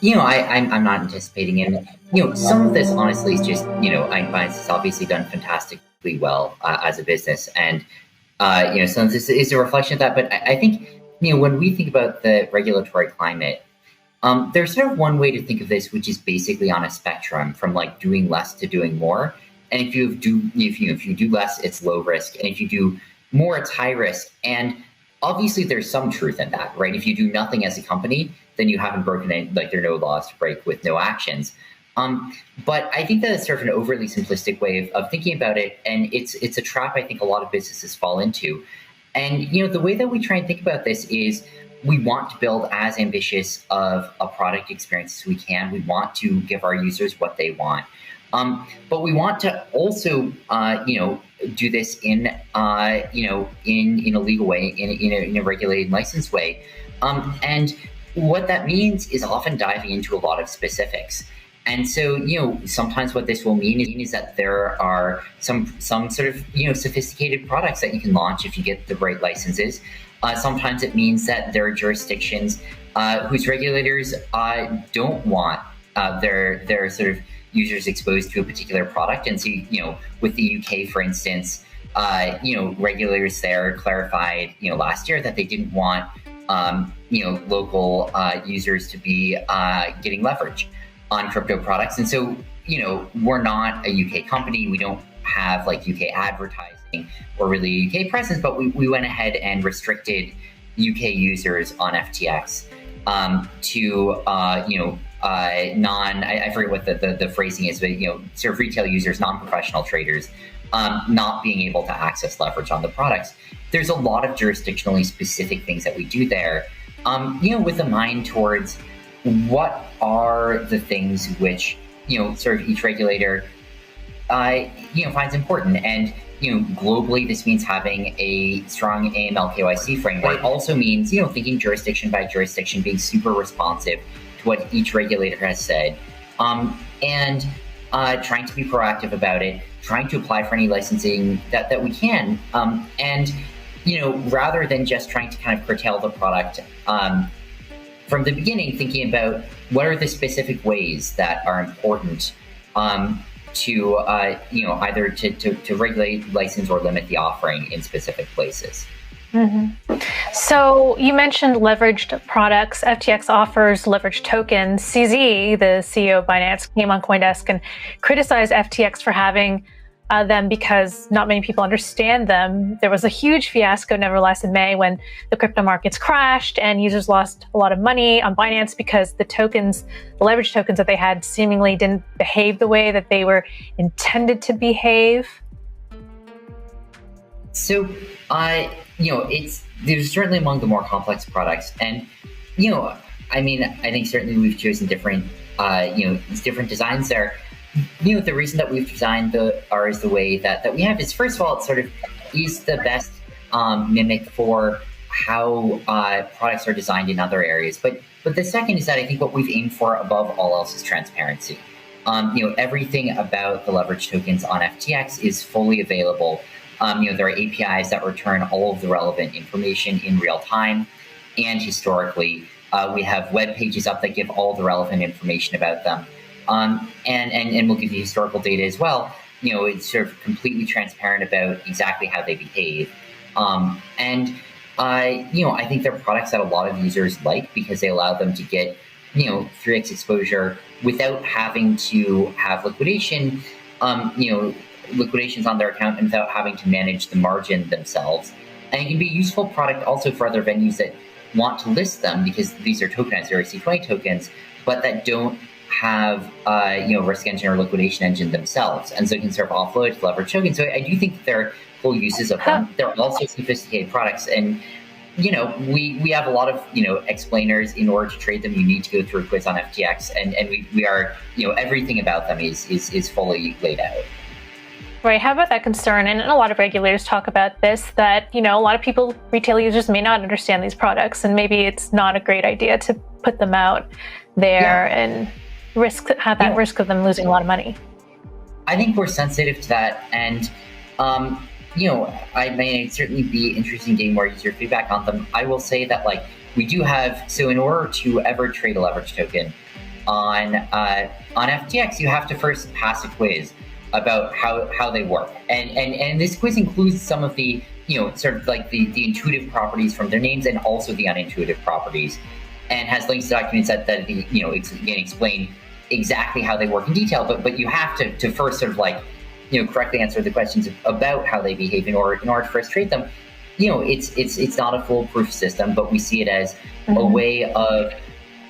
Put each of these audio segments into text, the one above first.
I'm not anticipating it. Some of this honestly is just, Binance has obviously done fantastically well as a business, and some of this is a reflection of that. But I think, when we think about the regulatory climate, there's sort of one way to think of this, which is basically on a spectrum from like doing less to doing more. And if you do less, it's low risk, and if you do more, it's high risk. And obviously, there's some truth in that, right? If you do nothing as a company, then you haven't broken it. Like there are no laws to break with no actions. But I think that it's sort of an overly simplistic way of thinking about it, and it's a trap I think a lot of businesses fall into. And the way that we try and think about this is we want to build as ambitious of a product experience as we can. We want to give our users what they want. But we want to also, do this in a legal way, in a regulated, licensed way. And what that means is often diving into a lot of specifics. And so, sometimes what this will mean is that there are some sort of, sophisticated products that you can launch if you get the right licenses. Sometimes it means that there are jurisdictions whose regulators don't want their sort of users exposed to a particular product. And so, with the UK, for instance, regulators there clarified, last year that they didn't want, local users to be getting leverage on crypto products. And so, we're not a UK company. We don't have like UK advertising or really UK presence, but we went ahead and restricted UK users on FTX to, I forget what the phrasing is, but, sort of retail users, non-professional traders, not being able to access leverage on the products. There's a lot of jurisdictionally specific things that we do there, with a mind towards what are the things which, sort of each regulator, finds important. And, globally, this means having a strong AML KYC framework. It also means, thinking jurisdiction by jurisdiction, being super responsive to what each regulator has said, and trying to be proactive about it, trying to apply for any licensing that we can, and, rather than just trying to kind of curtail the product, from the beginning, thinking about what are the specific ways that are important to either to regulate, license, or limit the offering in specific places. Mm-hmm. So you mentioned leveraged products. FTX offers leveraged tokens. CZ, the CEO of Binance, came on CoinDesk and criticized FTX for having them because not many people understand them. There was a huge fiasco, nevertheless, in May when the crypto markets crashed and users lost a lot of money on Binance because the leverage tokens that they had seemingly didn't behave the way that they were intended to behave. So, there's certainly among the more complex products. And, I think certainly we've chosen different designs there. The reason that we've designed ours the way that we have is, first of all, it sort of is the best mimic for how products are designed in other areas. But the second is that I think what we've aimed for above all else is transparency. Everything about the leverage tokens on FTX is fully available. There are APIs that return all of the relevant information in real time, and historically, we have web pages up that give all the relevant information about them. And we'll give you historical data as well. It's sort of completely transparent about exactly how they behave. I think they're products that a lot of users like because they allow them to get, 3x exposure without having to have liquidation, liquidations on their account, and without having to manage the margin themselves. And it can be a useful product also for other venues that want to list them because these are tokenized, they're ERC-20 tokens, but that don't have risk engine or liquidation engine themselves, and so you can sort of offload to leverage tokens. So I do think that there are full uses of them. They're also sophisticated products, and we have a lot of explainers. In order to trade them, you need to go through a quiz on FTX, and we are everything about them is fully laid out. Right. How about that concern? And a lot of regulators talk about this, that, a lot of people, retail users, may not understand these products, and maybe it's not a great idea to put them out there and have that risk of them losing a lot of money. I think we're sensitive to that, and I may certainly be interested in getting more user feedback on them. I will say that we do have, so in order to ever trade a leverage token, on FTX, you have to first pass a quiz about how they work, and this quiz includes some of the sort of like the intuitive properties from their names and also the unintuitive properties, and has links to documents that can explain exactly how they work in detail. But you have to first sort of like correctly answer the questions about how they behave in order to first trade them. It's not a foolproof system, but we see it as a way of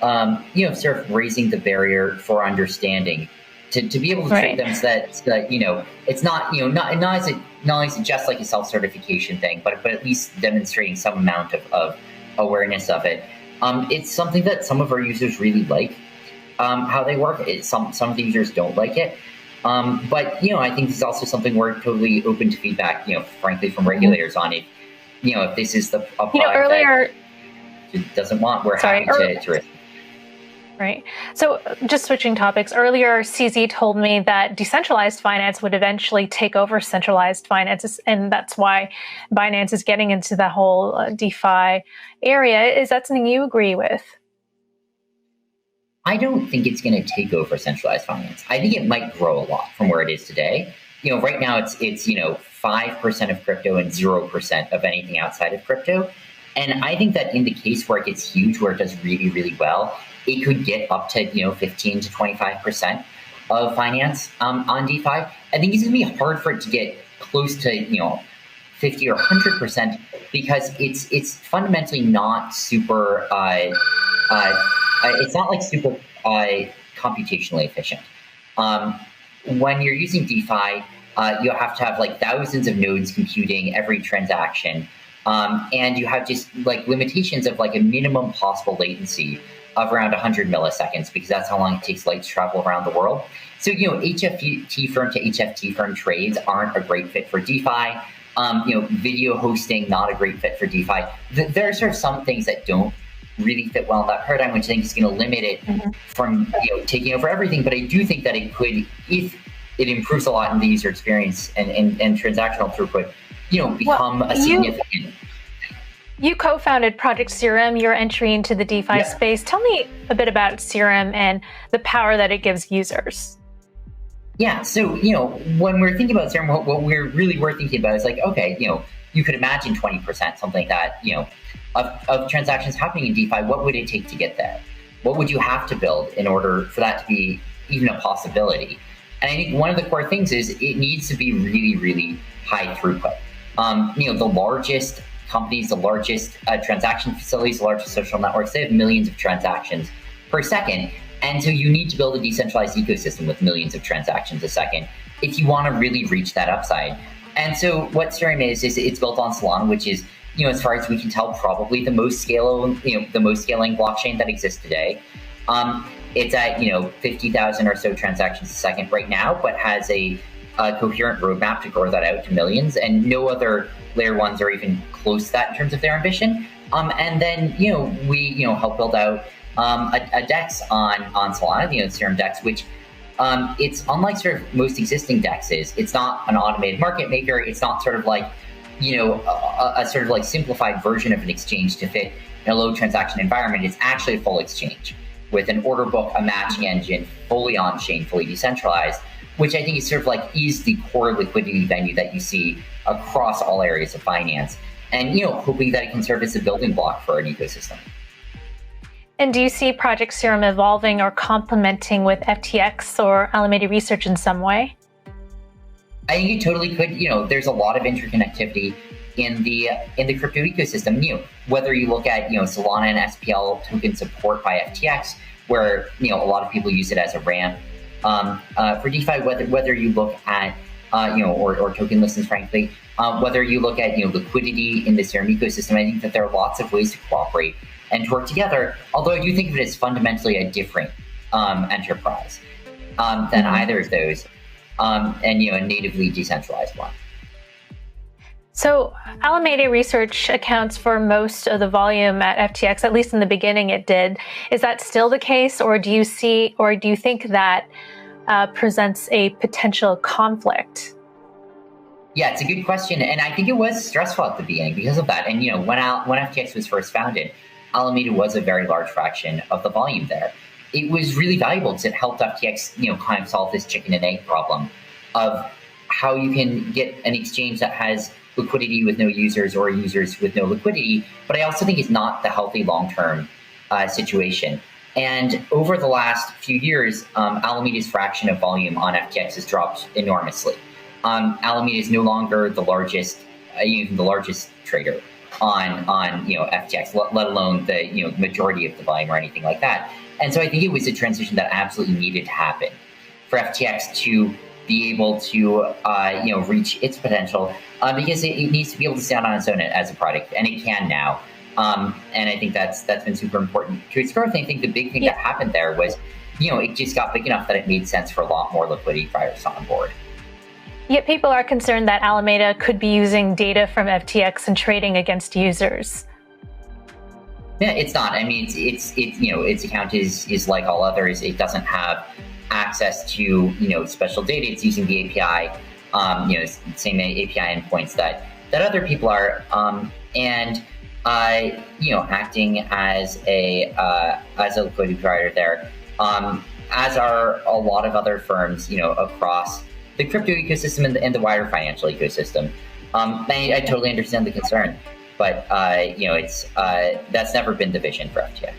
sort of raising the barrier for understanding to be able to trade them, so that it's not not is it just like a self-certification thing, but at least demonstrating some amount of awareness of it. It's something that some of our users really like, how they work. Some of the users don't like it. But I think this is also something we're totally open to feedback, frankly, from regulators on it. If this is a product earlier that it doesn't want, we're happy to risk. Right. So just switching topics, earlier CZ told me that decentralized finance would eventually take over centralized finances, and that's why Binance is getting into the whole DeFi area. Is that something you agree with? I don't think it's going to take over centralized finance. I think it might grow a lot from where it is today. Right now it's 5% of crypto and 0% of anything outside of crypto. And I think that in the case where it gets huge, where it does really, really well, it could get up to 15 to 25% of finance on DeFi. I think it's going to be hard for it to get close to 50 or 100%, because it's fundamentally not super. It's not like super computationally efficient. When you're using DeFi, you have to have like thousands of nodes computing every transaction, and you have just like limitations of like a minimum possible latency of around 100 milliseconds, because that's how long it takes light to travel around the world. So HFT firm to HFT firm trades aren't a great fit for DeFi. Video hosting, not a great fit for DeFi. There are sort of some things that don't really fit well in that paradigm, which I think is going to limit it from taking over everything. But I do think that it could, if it improves a lot in the user experience and transactional throughput, become a significant. You co-founded Project Serum, your entry into the DeFi space. Tell me a bit about Serum and the power that it gives users. Yeah, so when we're thinking about Serum, what we're thinking about is like, okay, you could imagine 20%, something like that, of transactions happening in DeFi. What would it take to get there? What would you have to build in order for that to be even a possibility? And I think one of the core things is it needs to be really, really high throughput. The largest companies, the largest transaction facilities, the largest social networks, they have millions of transactions per second. And so you need to build a decentralized ecosystem with millions of transactions a second if you want to really reach that upside. And so what Serum is it's built on Solana, which is, as far as we can tell, probably the most scaling blockchain that exists today. It's at 50,000 or so transactions a second right now, but has a coherent roadmap to grow that out to millions, and no other layer ones are even close to that in terms of their ambition. And then we help build out a DEX on Solana, the Serum DEX, which it's unlike sort of most existing DEXs. It's not an automated market maker. It's not sort of like a sort of like simplified version of an exchange to fit in a low transaction environment. It's actually a full exchange with an order book, a matching engine, fully on chain, fully decentralized, which I think is sort of like is the core liquidity venue that you see across all areas of finance, and hoping that it can serve as a building block for an ecosystem. And do you see Project Serum evolving or complementing with FTX or Alameda Research in some way? I think it totally could. There's a lot of interconnectivity in the crypto ecosystem. Whether you look at Solana and SPL token support by FTX, where a lot of people use it as a ramp for DeFi. Whether you look at or token listings, frankly, whether you look at liquidity in the Serum ecosystem, I think that there are lots of ways to cooperate and to work together. Although I do think of it as fundamentally a different enterprise than either of those, and a natively decentralized one. So Alameda Research accounts for most of the volume at FTX, at least in the beginning it did. Is that still the case, or do you think that presents a potential conflict? Yeah, it's a good question, and I think it was stressful at the beginning because of that. And when FTX was first founded, Alameda was a very large fraction of the volume there. it was really valuable because it helped FTX, kind of solve this chicken and egg problem of how you can get an exchange that has liquidity with no users or users with no liquidity. But I also think it's not the healthy long-term situation. And over the last few years, Alameda's fraction of volume on FTX has dropped enormously. Alameda is no longer the largest, even the largest trader on FTX, let alone the majority of the volume or anything like that. And so I think it was a transition that absolutely needed to happen for FTX to be able to reach its potential, because it needs to be able to stand on its own as a product, and it can now. And I think that's been super important to its growth. And I think the big thing that happened there was, it just got big enough that it made sense for a lot more liquidity providers on board. Yet people are concerned that Alameda could be using data from FTX and trading against users. Yeah, it's not. I mean, its account is like all others. It doesn't have access to special data. It's using the API, same API endpoints that other people are, and acting as a liquidity provider there, as are a lot of other firms, across the crypto ecosystem and the wider financial ecosystem. I totally understand the concern, but it's that's never been the vision for FTX.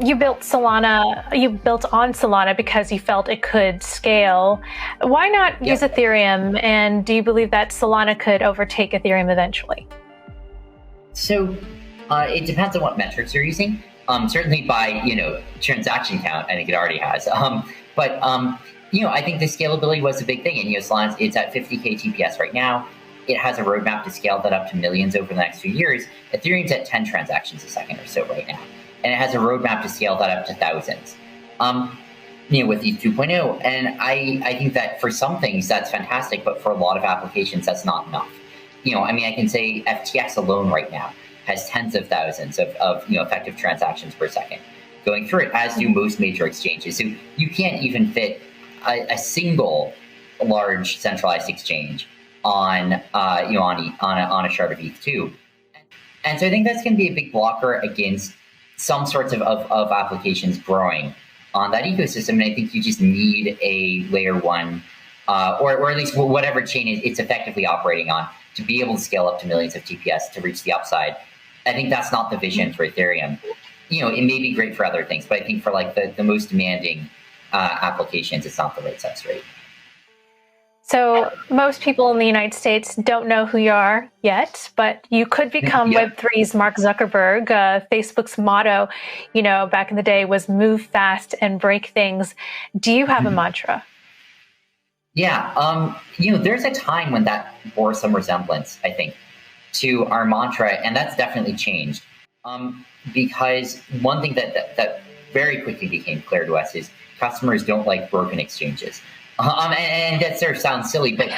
You built on Solana because you felt it could scale. Why not use Ethereum? And do you believe that Solana could overtake Ethereum eventually? So it depends on what metrics you're using. Certainly by transaction count, I think it already has. But I think the scalability was a big thing. And Solana, it's at 50K TPS right now. It has a roadmap to scale that up to millions over the next few years. Ethereum's at 10 transactions a second or so right now. And it has a roadmap to scale that up to thousands, with ETH 2.0. And I think that for some things that's fantastic, but for a lot of applications that's not enough. I can say FTX alone right now has tens of thousands of effective transactions per second going through it, as do most major exchanges. So you can't even fit a single large centralized exchange on a shard of ETH2. And so I think that's going to be a big blocker against some sorts of applications growing on that ecosystem. And I think you just need a layer one, or at least whatever chain it's effectively operating on, to be able to scale up to millions of TPS to reach the upside. I think that's not the vision for Ethereum. It may be great for other things, but I think for like the most demanding applications, it's not the right substrate. So most people in the United States don't know who you are yet, but you could become Web3's Mark Zuckerberg. Facebook's motto, back in the day was move fast and break things. Do you have a mantra? Yeah, there's a time when that bore some resemblance, I think, to our mantra, and that's definitely changed. Because one thing that very quickly became clear to us is customers don't like broken exchanges. And that sort of sounds silly, but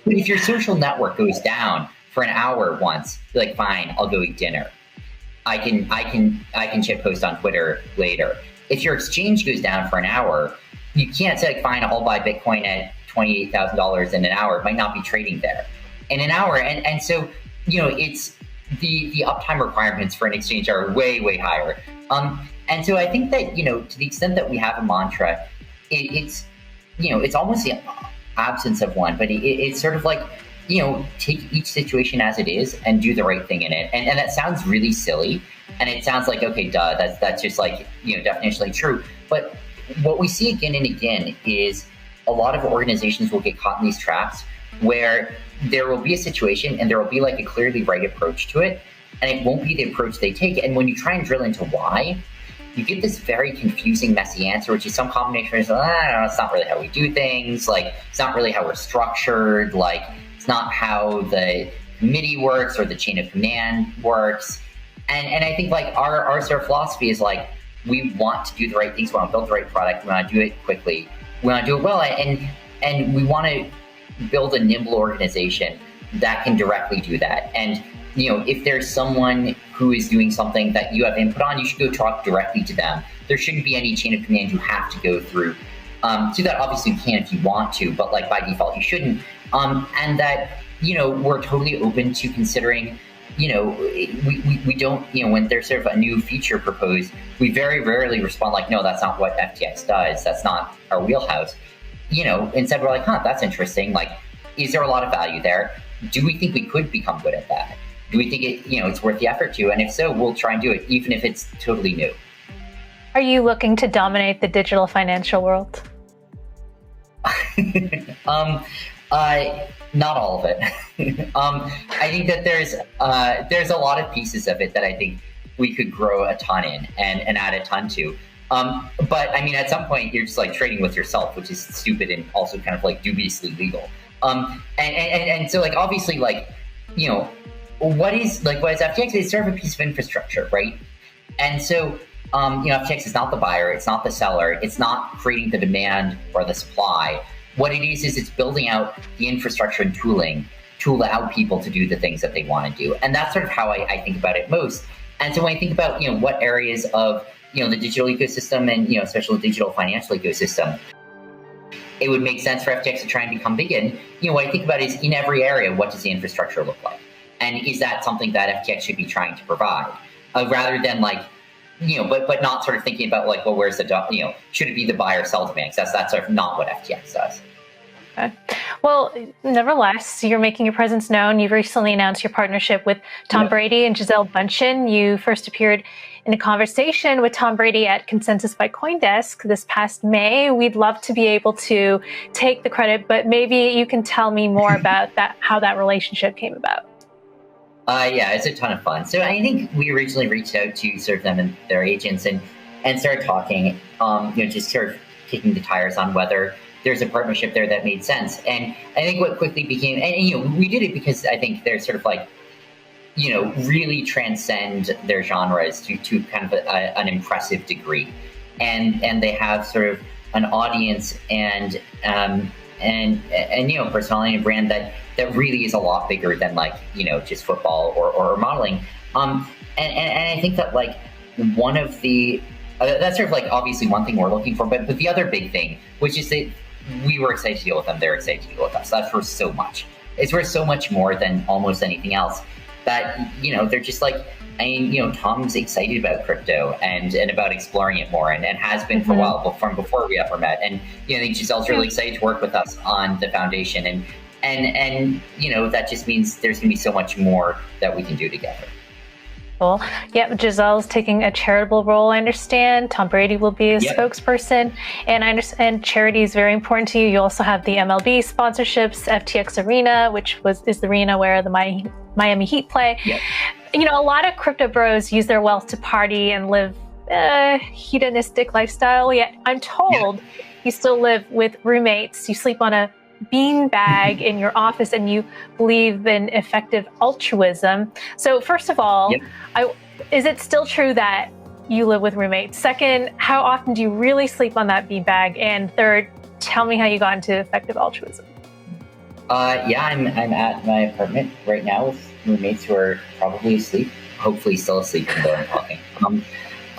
if your social network goes down for an hour once, you're like, fine, I'll go eat dinner. I can shit post on Twitter later. If your exchange goes down for an hour, you can't say, like, fine, I'll buy Bitcoin at $28,000 in an hour. It might not be trading there in an hour. And so, it's the uptime requirements for an exchange are way, way higher. And so I think that, to the extent that we have a mantra, it's almost the absence of one, but it's sort of like, take each situation as it is and do the right thing in it. And that sounds really silly. And it sounds like, okay, duh, that's just like, definitionally true. But what we see again and again is a lot of organizations will get caught in these traps where there will be a situation and there will be like a clearly right approach to it. And it won't be the approach they take. And when you try and drill into why, you get this very confusing, messy answer, which is some combination of, I don't know, it's not really how we do things. Like, it's not really how we're structured. Like, it's not how the committee works or the chain of command works. And I think like our sort of philosophy is like, we want to do the right things. We want to build the right product. We want to do it quickly. We want to do it well. And we want to build a nimble organization that can directly do that. And if there's someone who is doing something that you have input on, you should go talk directly to them. There shouldn't be any chain of command you have to go through. Do that, obviously you can if you want to, but like by default you shouldn't. And that, we're totally open to considering we don't, when there's sort of a new feature proposed, we very rarely respond like, no, that's not what FTX does. That's not our wheelhouse. Instead we're like, that's interesting. Like, is there a lot of value there? Do we think we could become good at that? Do we think it's worth the effort to? And if so, we'll try and do it, even if it's totally new. Are you looking to dominate the digital financial world? Not all of it. I think that there's a lot of pieces of it that I think we could grow a ton in and add a ton to. But I mean, at some point you're just like trading with yourself, which is stupid and also kind of like dubiously legal. And so like, obviously, like, what is FTX? It's sort of a piece of infrastructure, right? And so, FTX is not the buyer, it's not the seller, it's not creating the demand or the supply. What it is it's building out the infrastructure and tooling to allow people to do the things that they want to do. And that's sort of how I think about it most. And so when I think about, what areas of, the digital ecosystem and, especially the digital financial ecosystem, it would make sense for FTX to try and become big in. What I think about is, in every area, what does the infrastructure look like? And is that something that FTX should be trying to provide? Rather than like, but not sort of thinking about like, well, where's the, should it be the buy or sell to banks? That's sort of not what FTX does. Okay. Well, nevertheless, you're making your presence known. You've recently announced your partnership with Tom Brady and Gisele Bündchen. You first appeared in a conversation with Tom Brady at Consensus by CoinDesk this past May. We'd love to be able to take the credit, but maybe you can tell me more about that, how that relationship came about. Yeah, it's a ton of fun. So I think we originally reached out to sort of them and their agents and started talking, just sort of kicking the tires on whether there's a partnership there that made sense. And I think what quickly became, and we did it because I think they're sort of like, really transcend their genres to kind of an impressive degree. And they have sort of an audience and personality and brand that really is a lot bigger than like, just football or modeling. And I think that like one of the, that's sort of like obviously one thing we're looking for, but the other big thing, which is that we were excited to deal with them, they're excited to deal with us. That's worth so much. It's worth so much more than almost anything else that, they're just like, Tom's excited about crypto and about exploring it more and has been for a while, but from before we ever met. And, I think Gisele's really excited to work with us on the foundation. And that just means there's going to be so much more that we can do together. Cool. Yep, Giselle's taking a charitable role, I understand. Tom Brady will be a spokesperson. And I understand charity is very important to you. You also have the MLB sponsorships, FTX Arena, which is the arena where the Miami Heat play. Yep. A lot of crypto bros use their wealth to party and live a hedonistic lifestyle, yet I'm told you still live with roommates. You sleep on a beanbag in your office and you believe in effective altruism. So first of all, is it still true that you live with roommates? Second, how often do you really sleep on that beanbag? And third, tell me how you got into effective altruism. I'm at my apartment right now with roommates who are probably asleep, hopefully still asleep though I'm talking.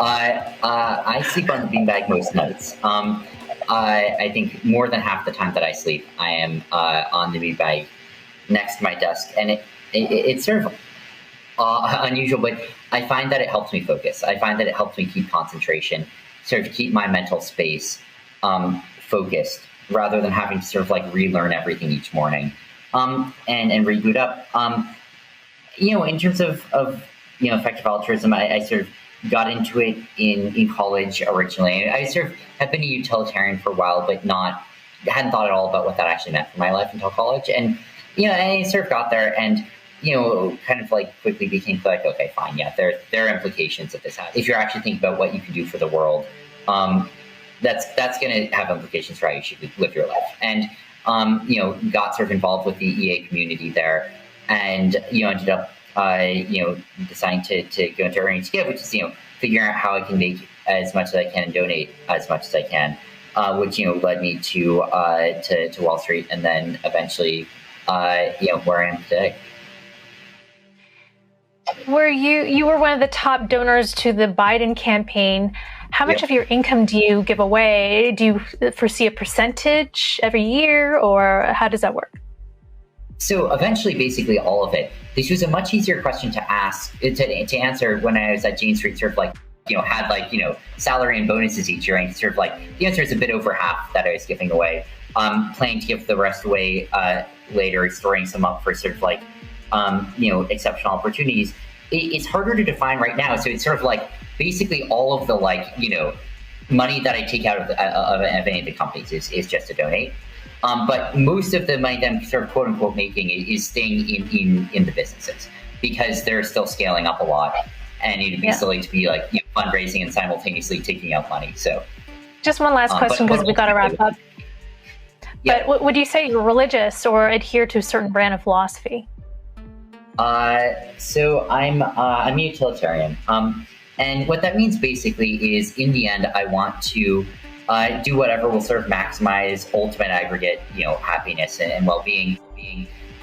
I sleep on the beanbag most nights. I think more than half the time that I sleep, I am on the beanbag next to my desk, and it's sort of unusual, but I find that it helps me focus. I find that it helps me keep concentration, sort of keep my mental space focused, rather than having to sort of like relearn everything each morning and reboot up. In terms of effective altruism, I sort of got into it in college originally. I sort of have been a utilitarian for a while, but hadn't thought at all about what that actually meant for my life until college. And, I sort of got there and, kind of like quickly became like, okay, fine. Yeah, there are implications of this. If you're actually thinking about what you can do for the world, that's going to have implications for how you should live your life. And, got sort of involved with the EA community there and, ended up deciding to go into earning to give, which is, figuring out how I can make as much as I can and donate as much as I can, which, led me to Wall Street and then eventually, where I am today. You were one of the top donors to the Biden campaign. How much of your income do you give away? Do you foresee a percentage every year, or how does that work? So eventually, basically all of it. This was a much easier question to ask, to answer when I was at Jane Street, sort of like, had like, salary and bonuses each year. And sort of like, the answer is a bit over half that I was giving away. Planning to give the rest away later, storing some up for sort of like, exceptional opportunities. It's harder to define right now. So it's sort of like basically all of the like, money that I take out of any of the companies is just to donate. But most of the money that I'm sort of quote unquote making is staying in the businesses because they're still scaling up a lot, and it'd be silly to be like fundraising and simultaneously taking out money. So, just one last question because we got to wrap up. Yeah. But would you say you're religious or adhere to a certain brand of philosophy? So I'm utilitarian, and what that means basically is, in the end, I want to do whatever will sort of maximize ultimate aggregate, happiness and well-being.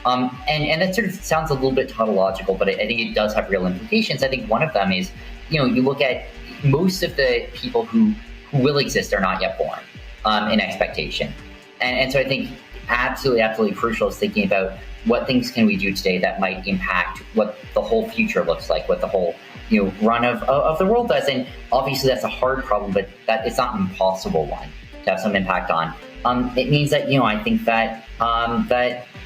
And that sort of sounds a little bit tautological, but I think it does have real implications. I think one of them is, you look at most of the people who will exist are not yet born in expectation. And so I think absolutely crucial is thinking about what things can we do today that might impact what the whole future looks like, what the whole run of the world does. And obviously that's a hard problem, but that it's not an impossible one to have some impact on. It means that, I think that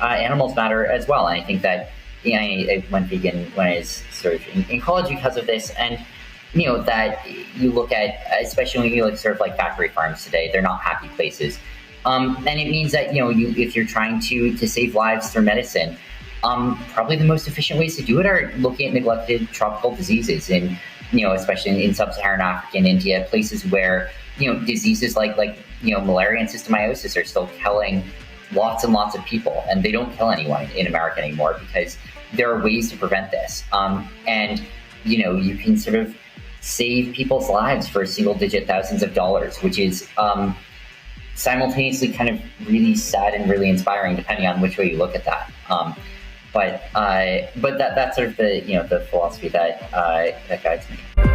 animals matter as well. And I think that, I went vegan when I was sort of in college because of this. And, that you look at, especially when you look sort of like factory farms today, they're not happy places. And it means that, if you're trying to save lives through medicine, probably the most efficient ways to do it are looking at neglected tropical diseases and, especially in sub-Saharan Africa and India, places where, diseases like malaria and cysticercosis are still killing lots and lots of people, and they don't kill anyone in America anymore because there are ways to prevent this. And, you can sort of save people's lives for single-digit thousands of dollars, which is simultaneously kind of really sad and really inspiring, depending on which way you look at that. But that's sort of the the philosophy that guides me.